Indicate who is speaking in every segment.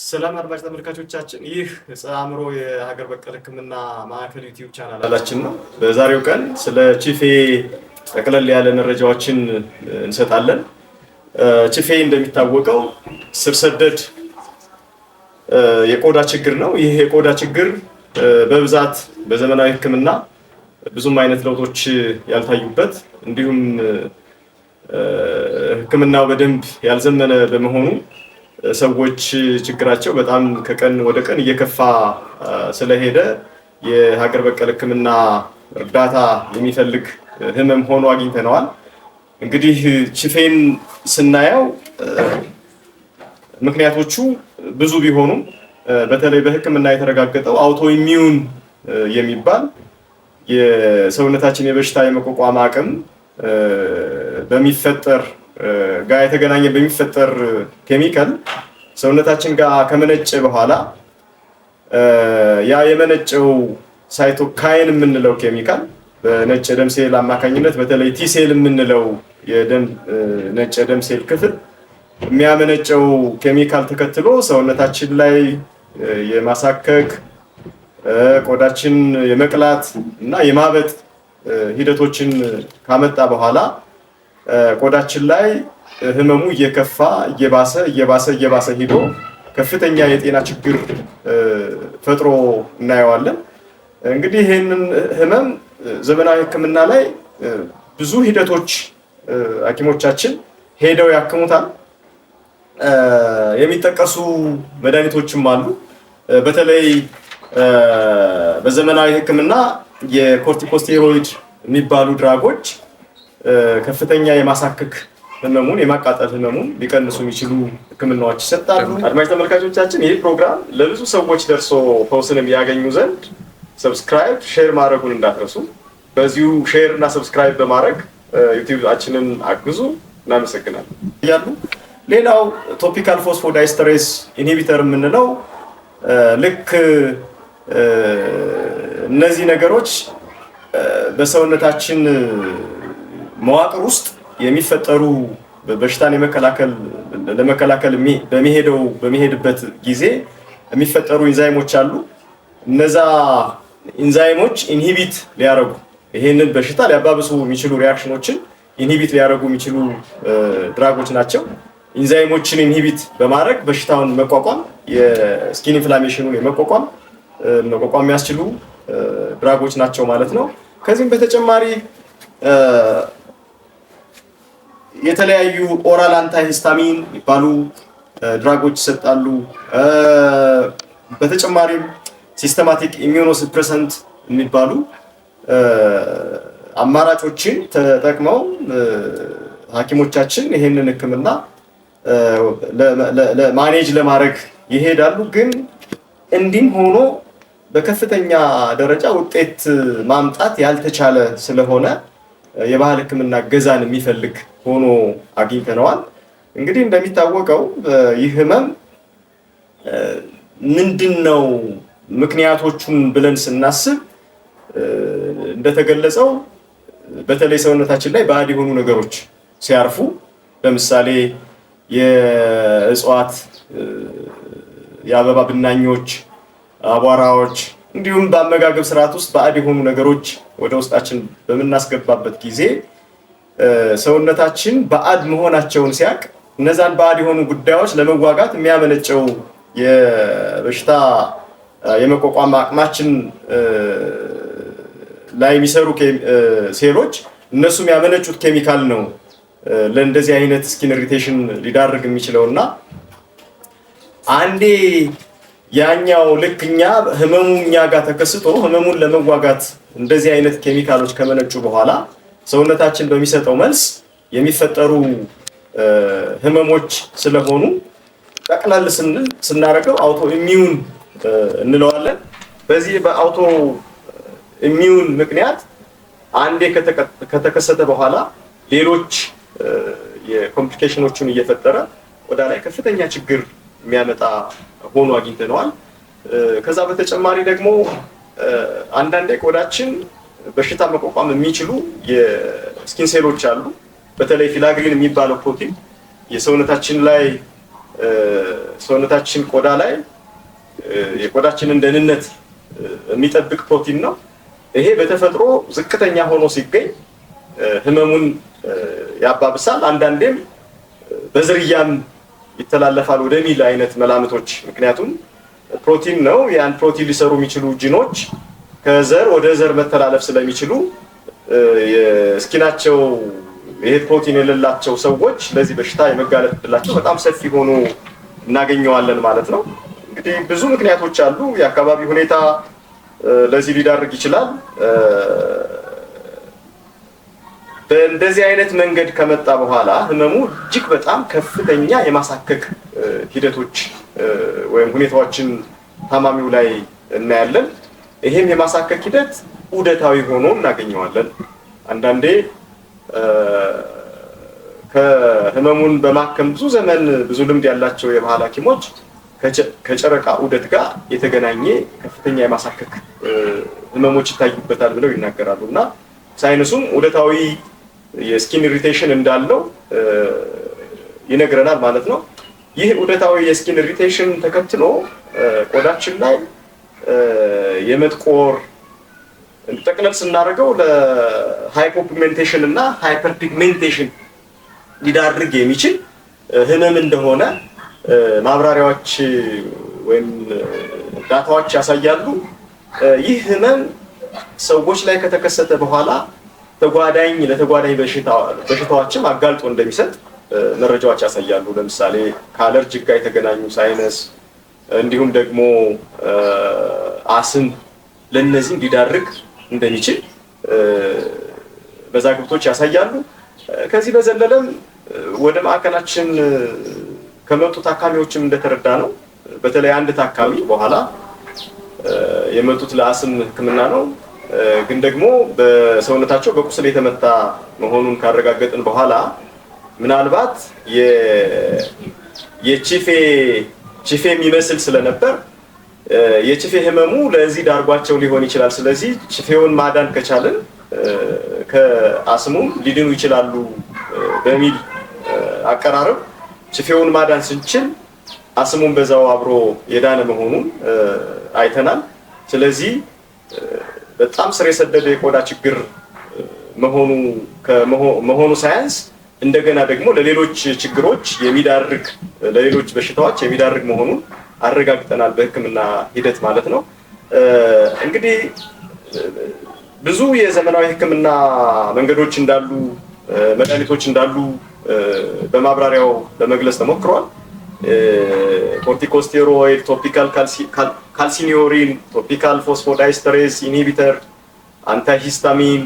Speaker 1: ሰላም አድማጭ ተመልካቾቻችን፣ ይህ ጸአምሮ የሀገር በቀል ሕክምና ማዕከል ዩቲዩብ ቻናላችን ነው። በዛሬው ቀን ስለ ቺፌ ጠቅለል ያለ መረጃዎችን እንሰጣለን። ቺፌ እንደሚታወቀው ስር ሰደድ የቆዳ ችግር ነው። ይህ የቆዳ ችግር በብዛት በዘመናዊ ሕክምና ብዙም አይነት ለውጦች ያልታዩበት እንዲሁም ሕክምናው በደንብ ያልዘመነ በመሆኑ ሰዎች ችግራቸው በጣም ከቀን ወደ ቀን እየከፋ ስለሄደ የሀገር በቀል ሕክምና እርዳታ የሚፈልግ ህመም ሆኖ አግኝተነዋል። እንግዲህ ቺፌን ስናየው ምክንያቶቹ ብዙ ቢሆኑም በተለይ በሕክምና የተረጋገጠው አውቶ ኢሚዩን የሚባል የሰውነታችን የበሽታ የመቋቋም አቅም በሚፈጠር ጋር የተገናኘ በሚፈጠር ኬሚካል ሰውነታችን ጋር ከመነጨ በኋላ ያ የመነጨው ሳይቶካይን የምንለው ኬሚካል በነጭ ደም ሴል አማካኝነት በተለይ ቲ ሴል የምንለው የደም ነጭ ደም ሴል ክፍል የሚያመነጨው ኬሚካል ተከትሎ ሰውነታችን ላይ የማሳከክ ቆዳችን የመቅላት እና የማበጥ ሂደቶችን ካመጣ በኋላ ቆዳችን ላይ ህመሙ እየከፋ እየባሰ ሄዶ ከፍተኛ የጤና ችግር ፈጥሮ እናየዋለን። እንግዲህ ይህንን ህመም ዘመናዊ ሕክምና ላይ ብዙ ሂደቶች ሐኪሞቻችን ሄደው ያክሙታል። የሚጠቀሱ መድኃኒቶችም አሉ። በተለይ በዘመናዊ ሕክምና የኮርቲኮስቴሮይድ የሚባሉ ድራጎች ከፍተኛ የማሳከክ ህመሙን የማቃጠል ህመሙን ሊቀንሱ የሚችሉ ህክምናዎች ይሰጣሉ። አድማጭ ተመልካቾቻችን ይህ ፕሮግራም ለብዙ ሰዎች ደርሶ ፈውስንም ያገኙ ዘንድ ሰብስክራይብ፣ ሼር ማድረጉን እንዳትረሱ። በዚሁ ሼር እና ሰብስክራይብ በማድረግ ዩቲዩባችንን አግዙ። እናመሰግናለን። ያሉ ሌላው ቶፒካል ፎስፎዳይስተሬስ ኢንሂቢተር የምንለው ልክ እነዚህ ነገሮች በሰውነታችን መዋቅር ውስጥ የሚፈጠሩ በሽታን ለመከላከል በሚሄድበት ጊዜ የሚፈጠሩ ኢንዛይሞች አሉ። እነዛ ኢንዛይሞች ኢንሂቢት ሊያረጉ ይሄንን በሽታ ሊያባብሱ የሚችሉ ሪአክሽኖችን ኢንሂቢት ሊያረጉ የሚችሉ ድራጎች ናቸው። ኢንዛይሞችን ኢንሂቢት በማድረግ በሽታውን መቋቋም የስኪን ኢንፍላሜሽኑን መቋቋም የሚያስችሉ ድራጎች ናቸው ማለት ነው። ከዚህም በተጨማሪ የተለያዩ ኦራል አንታይ ሂስታሚን የሚባሉ ድራጎች ይሰጣሉ። በተጨማሪም ሲስተማቲክ ኢሚዩኖሱፕሬሰንት የሚባሉ አማራጮችን ተጠቅመው ሐኪሞቻችን ይሄንን ሕክምና ማኔጅ ለማድረግ ይሄዳሉ። ግን እንዲህም ሆኖ በከፍተኛ ደረጃ ውጤት ማምጣት ያልተቻለ ስለሆነ የባህል ሕክምና ገዛን የሚፈልግ ሆኖ አግኝተነዋል። እንግዲህ እንደሚታወቀው ይህ ህመም ምንድነው ምክንያቶቹን ብለን ስናስብ እንደተገለጸው በተለይ ሰውነታችን ላይ ባዕድ የሆኑ ነገሮች ሲያርፉ፣ ለምሳሌ የእጽዋት የአበባ ብናኞች፣ አቧራዎች እንዲሁም በአመጋገብ ስርዓት ውስጥ ባዕድ የሆኑ ነገሮች ወደ ውስጣችን በምናስገባበት ጊዜ ሰውነታችን ባዕድ መሆናቸውን ሲያውቅ እነዛን ባዕድ የሆኑ ጉዳዮች ለመዋጋት የሚያመነጨው የበሽታ የመቋቋም አቅማችን ላይ የሚሰሩ ሴሎች እነሱ የሚያመነጩት ኬሚካል ነው ለእንደዚህ አይነት ስኪን ኢሪቴሽን ሊዳርግ የሚችለውና አንዴ ያኛው ልክኛ ህመሙ እኛ ጋር ተከስቶ ህመሙን ለመዋጋት እንደዚህ አይነት ኬሚካሎች ከመነጩ በኋላ ሰውነታችን በሚሰጠው መልስ የሚፈጠሩ ህመሞች ስለሆኑ ጠቅላላ ስናረገው አውቶ ኢሚዩን እንለዋለን። በዚህ በአውቶ ኢሚዩን ምክንያት አንዴ ከተከሰተ በኋላ ሌሎች የኮምፕሊኬሽኖቹን እየፈጠረ ቆዳ ላይ ከፍተኛ ችግር የሚያመጣ ሆኖ አግኝተነዋል። ከዛ በተጨማሪ ደግሞ አንዳንዴ ቆዳችን በሽታ መቋቋም የሚችሉ የስኪን ሴሎች አሉ። በተለይ ፊላግሪን የሚባለው ፕሮቲን ሰውነታችን ቆዳ ላይ የቆዳችንን ደህንነት የሚጠብቅ ፕሮቲን ነው። ይሄ በተፈጥሮ ዝቅተኛ ሆኖ ሲገኝ ህመሙን ያባብሳል። አንዳንዴም በዝርያም ይተላለፋል ወደሚል አይነት መላምቶች፣ ምክንያቱም ፕሮቲን ነው። ያን ፕሮቲን ሊሰሩ የሚችሉ ጂኖች ከዘር ወደ ዘር መተላለፍ ስለሚችሉ የስኪናቸው ይሄ ፕሮቲን የሌላቸው ሰዎች ለዚህ በሽታ የመጋለጥ ዕድላቸው በጣም ሰፊ ሆኖ እናገኘዋለን ማለት ነው። እንግዲህ ብዙ ምክንያቶች አሉ። የአካባቢ ሁኔታ ለዚህ ሊዳርግ ይችላል። በእንደዚህ አይነት መንገድ ከመጣ በኋላ ህመሙ እጅግ በጣም ከፍተኛ የማሳከክ ሂደቶች ወይም ሁኔታዎችን ታማሚው ላይ እናያለን። ይሄም የማሳከክ ሂደት ዑደታዊ ሆኖ እናገኘዋለን። አንዳንዴ ከህመሙን በማከም ብዙ ዘመን ብዙ ልምድ ያላቸው የባህል ሐኪሞች ከጨረቃ ዑደት ጋር የተገናኘ ከፍተኛ የማሳከክ ህመሞች ይታዩበታል ብለው ይናገራሉ እና ሳይንሱም ዑደታዊ የስኪን ኢሪቴሽን እንዳለው ይነግረናል ማለት ነው። ይህ ዑደታዊ የስኪን ኢሪቴሽን ተከትሎ ቆዳችን ላይ የመጥቆር ጠቅለል ስናደርገው ለሃይፖፒግሜንቴሽን እና ሃይፐርፒግሜንቴሽን ሊዳርግ የሚችል ህመም እንደሆነ ማብራሪያዎች ወይም ዳታዎች ያሳያሉ። ይህ ህመም ሰዎች ላይ ከተከሰተ በኋላ ለተጓዳኝ በሽታዎችም አጋልጦ እንደሚሰጥ መረጃዎች ያሳያሉ። ለምሳሌ ከአለርጂክ ጋር የተገናኙ ሳይነስ፣ እንዲሁም ደግሞ አስም ለነዚህ ሊዳርግ እንደሚችል መዛግብቶች ያሳያሉ። ከዚህ በዘለለም ወደ ማዕከላችን ከመጡ ታካሚዎችም እንደተረዳ ነው። በተለይ አንድ ታካሚ በኋላ የመጡት ለአስም ሕክምና ነው፣ ግን ደግሞ በሰውነታቸው በቁስል የተመታ መሆኑን ካረጋገጥን በኋላ ምናልባት የቺፌ የሚመስል ስለነበር የቺፌ ህመሙ ለዚህ ዳርጓቸው ሊሆን ይችላል። ስለዚህ ቺፌውን ማዳን ከቻልን ከአስሙም ሊድኑ ይችላሉ በሚል አቀራረብ ቺፌውን ማዳን ስንችል አስሙን በዛው አብሮ የዳነ መሆኑን አይተናል። ስለዚህ በጣም ስር የሰደደ የቆዳ ችግር መሆኑ ሳያንስ እንደገና ደግሞ ለሌሎች ችግሮች ለሌሎች በሽታዎች የሚዳርግ መሆኑን አረጋግጠናል በህክምና ሂደት ማለት ነው። እንግዲህ ብዙ የዘመናዊ ህክምና መንገዶች እንዳሉ፣ መድኃኒቶች እንዳሉ በማብራሪያው ለመግለጽ ተሞክሯል። ኮርቲኮስቴሮይድ፣ ቶፒካል ካልሲኒዮሪን፣ ቶፒካል ፎስፎዳይስተሬዝ ኢንሂቢተር፣ አንታሂስታሚን፣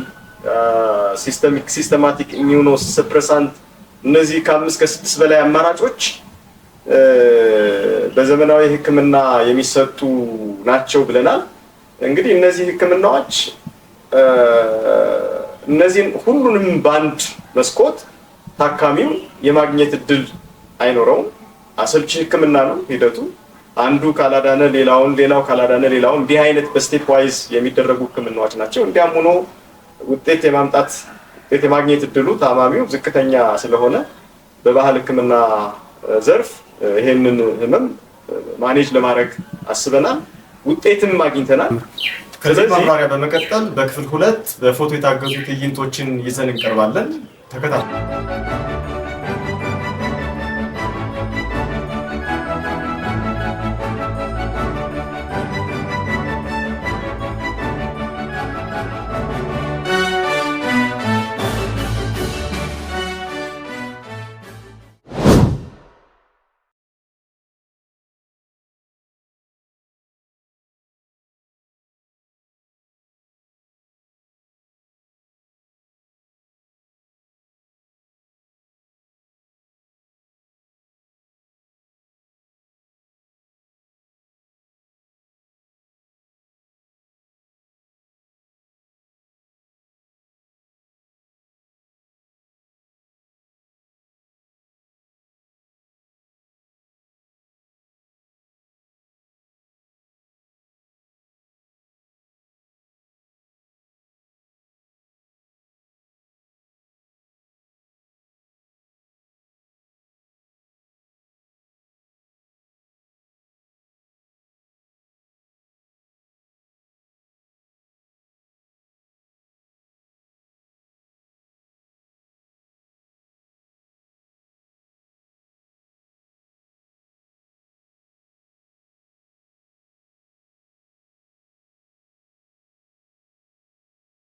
Speaker 1: ሲስተማቲክ ኢሚዩኖ ሰፕሬሳንት፣ እነዚህ ከ5 እስከ 6 በላይ አማራጮች በዘመናዊ ህክምና የሚሰጡ ናቸው ብለናል። እንግዲህ እነዚህ ህክምናዎች እነዚህን ሁሉንም በአንድ መስኮት ታካሚው የማግኘት እድል አይኖረውም። አሰልቺ ህክምና ነው ሂደቱ። አንዱ ካላዳነ ሌላውን፣ ሌላው ካላዳነ ሌላውን፣ እንዲህ አይነት በስቴፕ ዋይዝ የሚደረጉ ህክምናዎች ናቸው። እንዲያም ሆኖ ውጤት የማግኘት እድሉ ታማሚው ዝቅተኛ ስለሆነ በባህል ህክምና ዘርፍ ይሄንን ህመም ማኔጅ ለማድረግ አስበናል፣ ውጤትም አግኝተናል። ከዚህ ማብራሪያ በመቀጠል በክፍል 2 በፎቶ የታገዙ ትዕይንቶችን ይዘን እንቀርባለን። ተከታተሉ።